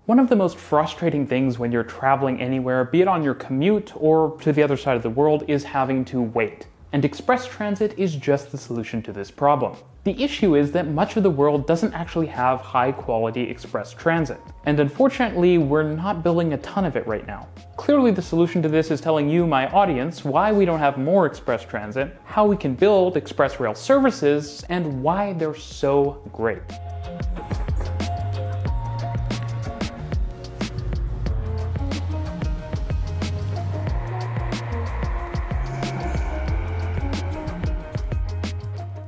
One of the most frustrating things when you're traveling anywhere, be it on your commute or to the other side of the world, is having to wait. And express transit is just the solution to this problem. The issue is that much of the world doesn't actually have high-quality express transit. And unfortunately, we're not building a ton of it right now. Clearly, the solution to this is telling you, my audience, why we don't have more express transit, how we can build express rail services, and why they're so great.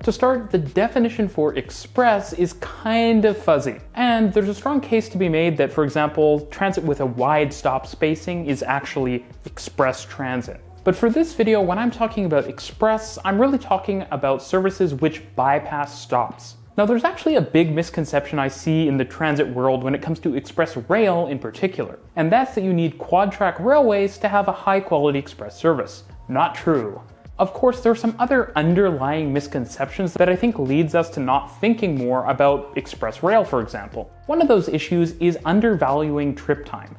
To start, the definition for express is kind of fuzzy, and there's a strong case to be made that, for example, transit with a wide stop spacing is actually express transit. But for this video, when I'm talking about express, I'm really talking about services which bypass stops. Now, there's actually a big misconception I see in the transit world when it comes to express rail in particular, and that's that you need quad-track railways to have a high-quality express service. Not true. Of course, there are some other underlying misconceptions that I think leads us to not thinking more about express rail, for example. One of those issues is undervaluing trip time.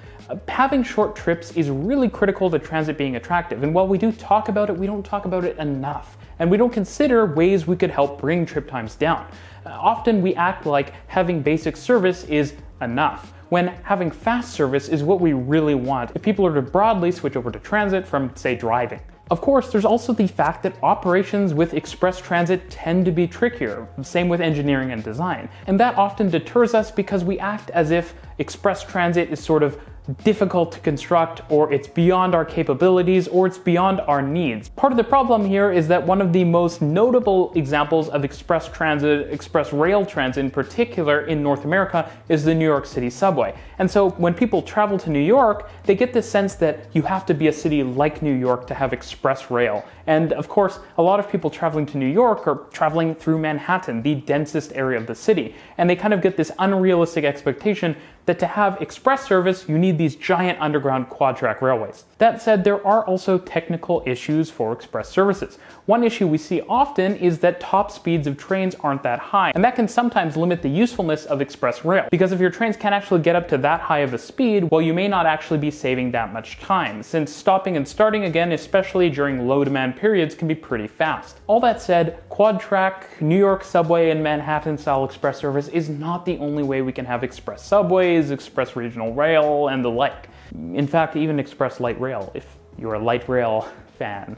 Having short trips is really critical to transit being attractive, and while we do talk about it, we don't talk about it enough. And we don't consider ways we could help bring trip times down. Often we act like having basic service is enough, when having fast service is what we really want if people are to broadly switch over to transit from, say, driving. Of course, there's also the fact that operations with express transit tend to be trickier, same with engineering and design. And that often deters us because we act as if express transit is sort of difficult to construct, or it's beyond our capabilities, or it's beyond our needs. Part of the problem here is that one of the most notable examples of express transit, express rail transit in particular in North America, is the New York City subway. And so when people travel to New York, they get this sense that you have to be a city like New York to have express rail. And of course, a lot of people traveling to New York are traveling through Manhattan, the densest area of the city. And they kind of get this unrealistic expectation that to have express service, you need these giant underground quad-track railways. That said, there are also technical issues for express services. One issue we see often is that top speeds of trains aren't that high, and that can sometimes limit the usefulness of express rail, because if your trains can't actually get up to that high of a speed, well, you may not actually be saving that much time, since stopping and starting again, especially during low-demand periods, can be pretty fast. All that said, quad-track, New York subway, and Manhattan-style express service is not the only way we can have express subways, express regional rail, and the like. In fact, even express light rail, if you're a light rail fan,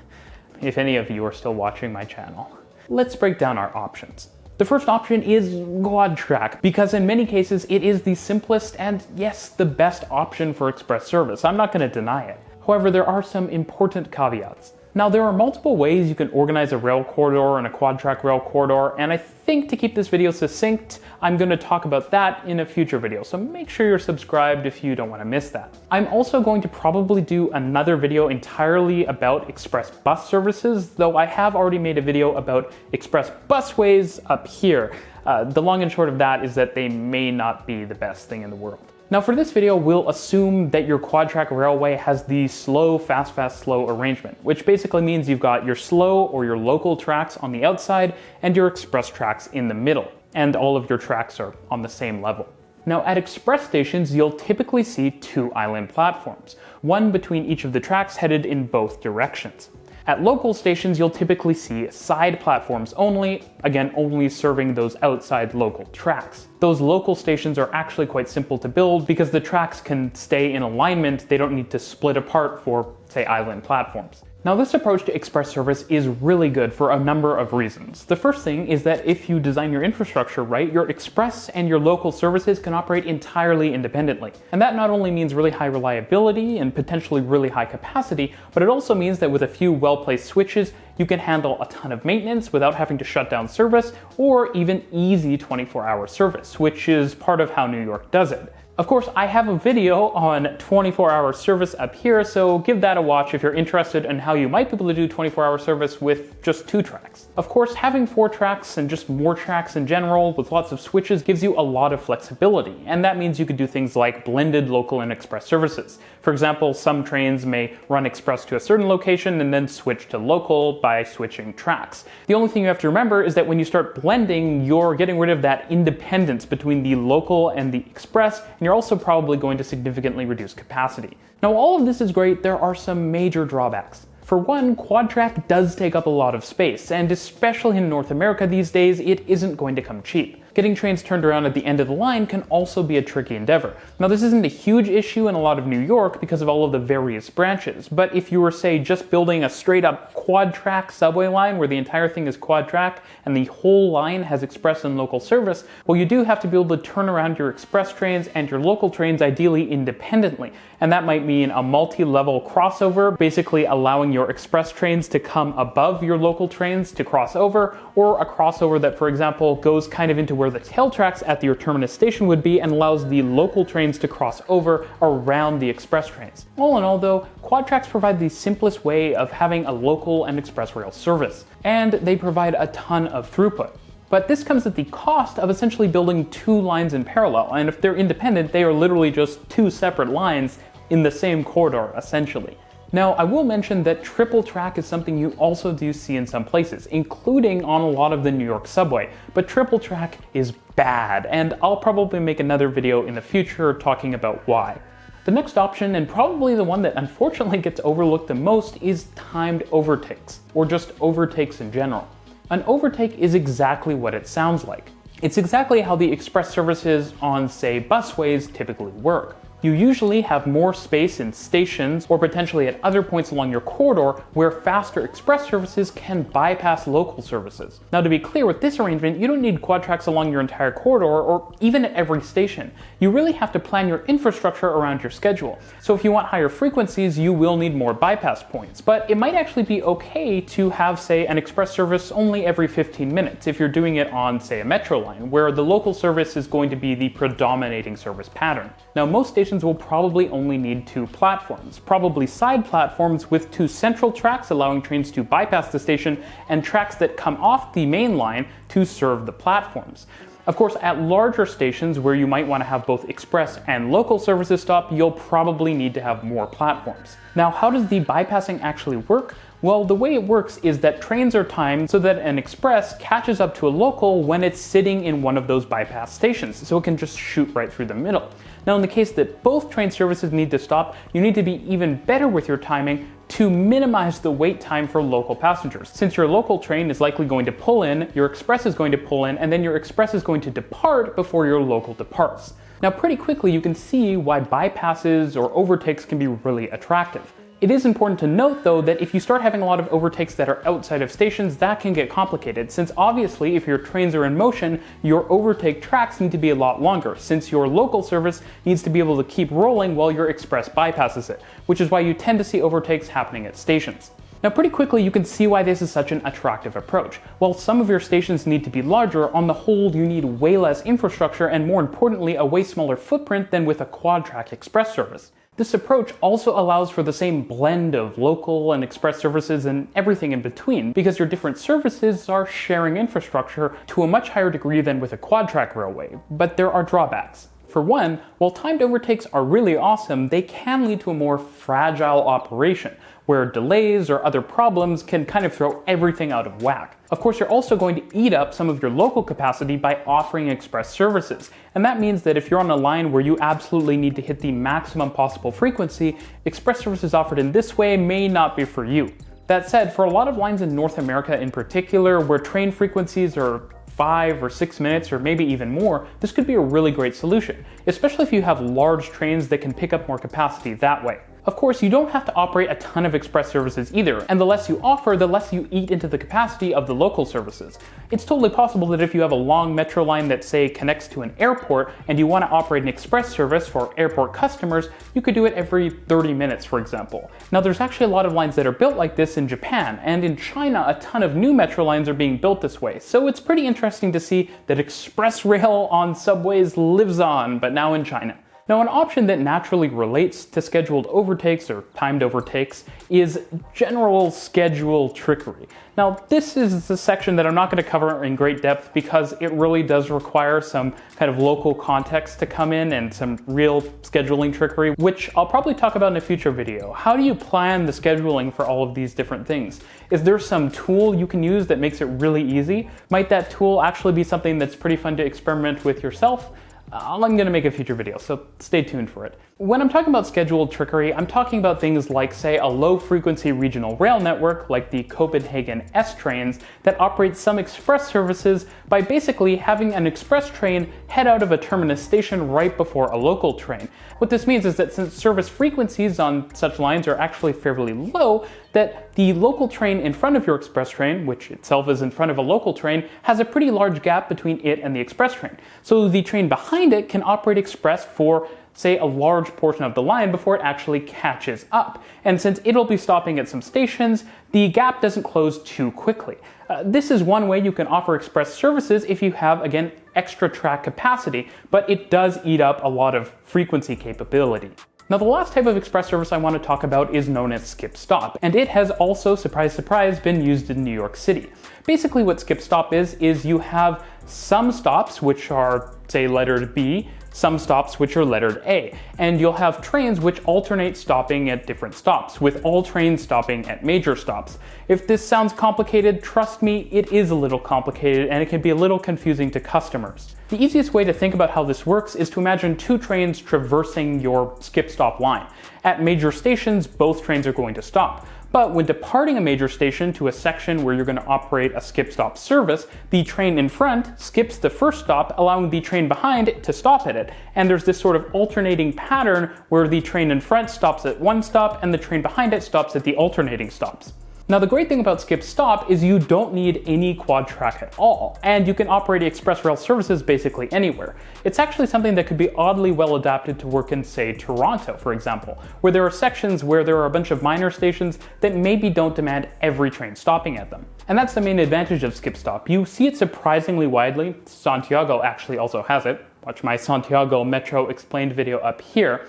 if any of you are still watching my channel. Let's break down our options. The first option is quad-track, because in many cases it is the simplest and, yes, the best option for express service. I'm not going to deny it. However, there are some important caveats. Now, there are multiple ways you can organize a rail corridor and a quad-track rail corridor, and I think to keep this video succinct, I'm going to talk about that in a future video, so make sure you're subscribed if you don't want to miss that. I'm also going to probably do another video entirely about express bus services, though I have already made a video about express busways up here. The long and short of that is that they may not be the best thing in the world. Now for this video, we'll assume that your quad-track railway has the slow, fast, fast, slow arrangement, which basically means you've got your slow or your local tracks on the outside and your express tracks in the middle, and all of your tracks are on the same level. Now at express stations, you'll typically see two island platforms, one between each of the tracks headed in both directions. At local stations, you'll typically see side platforms only, again, only serving those outside local tracks. Those local stations are actually quite simple to build because the tracks can stay in alignment. They don't need to split apart for, say, island platforms. Now, this approach to express service is really good for a number of reasons. The first thing is that if you design your infrastructure right, your express and your local services can operate entirely independently. And that not only means really high reliability and potentially really high capacity, but it also means that with a few well-placed switches, you can handle a ton of maintenance without having to shut down service, or even easy 24-hour service, which is part of how New York does it. Of course, I have a video on 24-hour service up here, so give that a watch if you're interested in how you might be able to do 24-hour service with just 2 tracks. Of course, having 4 tracks and just more tracks in general with lots of switches gives you a lot of flexibility, and that means you could do things like blended local and express services. For example, some trains may run express to a certain location and then switch to local by switching tracks. The only thing you have to remember is that when you start blending, you're getting rid of that independence between the local and the express, and You're also probably going to significantly reduce capacity. Now, all of this is great. There are some major drawbacks. For one, quad track does take up a lot of space, and especially in North America these days, it isn't going to come cheap. Getting trains turned around at the end of the line can also be a tricky endeavor. Now, this isn't a huge issue in a lot of New York because of all of the various branches, but if you were, say, just building a straight up quad track subway line where the entire thing is quad track and the whole line has express and local service, well, you do have to be able to turn around your express trains and your local trains ideally independently. And that might mean a multi-level crossover, basically allowing your express trains to come above your local trains to cross over, or a crossover that, for example, goes kind of into where the tail tracks at your terminus station would be and allows the local trains to cross over around the express trains. All in all though, quad tracks provide the simplest way of having a local and express rail service, and they provide a ton of throughput. But this comes at the cost of essentially building two lines in parallel, and if they're independent, they are literally just two separate lines in the same corridor, essentially. Now, I will mention that triple track is something you also do see in some places, including on a lot of the New York subway, but triple track is bad, and I'll probably make another video in the future talking about why. The next option, and probably the one that unfortunately gets overlooked the most, is timed overtakes, or just overtakes in general. An overtake is exactly what it sounds like. It's exactly how the express services on, say, busways typically work. You usually have more space in stations or potentially at other points along your corridor where faster express services can bypass local services. Now, to be clear, with this arrangement, you don't need quad tracks along your entire corridor or even at every station. You really have to plan your infrastructure around your schedule. So if you want higher frequencies, you will need more bypass points. But it might actually be okay to have, say, an express service only every 15 minutes if you're doing it on, say, a metro line, where the local service is going to be the predominating service pattern. Now, most stations will probably only need two platforms, probably side platforms with two central tracks allowing trains to bypass the station and tracks that come off the main line to serve the platforms. Of course, at larger stations where you might want to have both express and local services stop, you'll probably need to have more platforms. Now, how does the bypassing actually work? Well, the way it works is that trains are timed so that an express catches up to a local when it's sitting in one of those bypass stations, so it can just shoot right through the middle. Now, in the case that both train services need to stop, you need to be even better with your timing to minimize the wait time for local passengers. Since your local train is likely going to pull in, your express is going to pull in, and then your express is going to depart before your local departs. Now, pretty quickly you can see why bypasses or overtakes can be really attractive. It is important to note, though, that if you start having a lot of overtakes that are outside of stations, that can get complicated, since obviously if your trains are in motion, your overtake tracks need to be a lot longer, since your local service needs to be able to keep rolling while your express bypasses it, which is why you tend to see overtakes happening at stations. Now, pretty quickly you can see why this is such an attractive approach. While some of your stations need to be larger, on the whole you need way less infrastructure and, more importantly, a way smaller footprint than with a quad-track express service. This approach also allows for the same blend of local and express services and everything in between, because your different services are sharing infrastructure to a much higher degree than with a quad-track railway. But there are drawbacks. For one, while timed overtakes are really awesome, they can lead to a more fragile operation, where delays or other problems can kind of throw everything out of whack. Of course, you're also going to eat up some of your local capacity by offering express services, and that means that if you're on a line where you absolutely need to hit the maximum possible frequency, express services offered in this way may not be for you. That said, for a lot of lines in North America in particular, where train frequencies are 5 or 6 minutes or maybe even more, this could be a really great solution, especially if you have large trains that can pick up more capacity that way. Of course, you don't have to operate a ton of express services either, and the less you offer, the less you eat into the capacity of the local services. It's totally possible that if you have a long metro line that, say, connects to an airport and you want to operate an express service for airport customers, you could do it every 30 minutes, for example. Now, there's actually a lot of lines that are built like this in Japan, and in China, a ton of new metro lines are being built this way, so it's pretty interesting to see that express rail on subways lives on, but now in China. Now, an option that naturally relates to scheduled overtakes or timed overtakes is general schedule trickery. Now, this is the section that I'm not going to cover in great depth because it really does require some kind of local context to come in and some real scheduling trickery, which I'll probably talk about in a future video. How do you plan the scheduling for all of these different things? Is there some tool you can use that makes it really easy? Might that tool actually be something that's pretty fun to experiment with yourself? I'm going to make a future video, so stay tuned for it. When I'm talking about scheduled trickery, I'm talking about things like, say, a low-frequency regional rail network like the Copenhagen S trains that operates some express services by basically having an express train head out of a terminus station right before a local train. What this means is that since service frequencies on such lines are actually fairly low, that the local train in front of your express train, which itself is in front of a local train, has a pretty large gap between it and the express train. So the train behind it can operate express for, say, a large portion of the line before it actually catches up. And since it'll be stopping at some stations, the gap doesn't close too quickly. This is one way you can offer express services if you have, again, extra track capacity, but it does eat up a lot of frequency capability. Now, the last type of express service I want to talk about is known as skip-stop, and it has also, surprise, surprise, been used in New York City. Basically what skip-stop is you have some stops which are, say, lettered B, some stops which are lettered A, and you'll have trains which alternate stopping at different stops, with all trains stopping at major stops. If this sounds complicated, trust me, it is a little complicated and it can be a little confusing to customers. The easiest way to think about how this works is to imagine two trains traversing your skip-stop line. At major stations, both trains are going to stop. But when departing a major station to a section where you're going to operate a skip-stop service, the train in front skips the first stop, allowing the train behind to stop at it. And there's this sort of alternating pattern where the train in front stops at one stop and the train behind it stops at the alternating stops. Now, the great thing about skip-stop is you don't need any quad track at all, and you can operate express rail services basically anywhere. It's actually something that could be oddly well adapted to work in, say, Toronto, for example, where there are sections where there are a bunch of minor stations that maybe don't demand every train stopping at them. And that's the main advantage of skip-stop. You see it surprisingly widely. Santiago actually also has it. Watch my Santiago Metro explained video up here.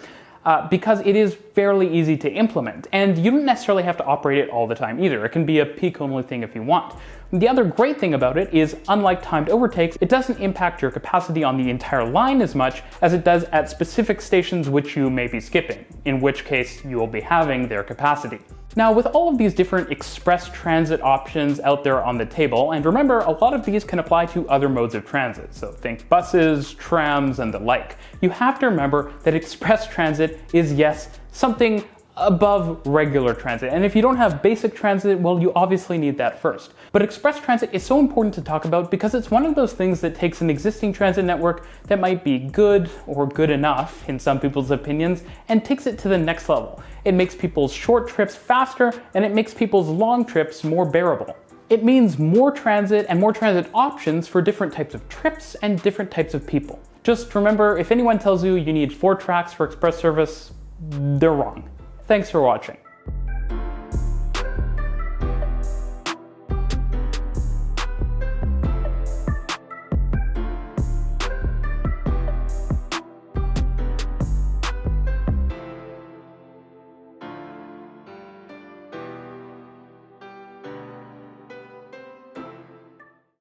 Because it is fairly easy to implement, and you don't necessarily have to operate it all the time either. It can be a peak-only thing if you want. The other great thing about it is, unlike timed overtakes, it doesn't impact your capacity on the entire line as much as it does at specific stations which you may be skipping, in which case you will be having their capacity. Now, with all of these different express transit options out there on the table, and remember, a lot of these can apply to other modes of transit, so think buses, trams, and the like, you have to remember that express transit is, yes, something above regular transit. And if you don't have basic transit, well, you obviously need that first. But express transit is so important to talk about because it's one of those things that takes an existing transit network that might be good or good enough in some people's opinions and takes it to the next level. It makes people's short trips faster and it makes people's long trips more bearable. It means more transit and more transit options for different types of trips and different types of people. Just remember, if anyone tells you you need 4 tracks for express service, they're wrong. Thanks for watching.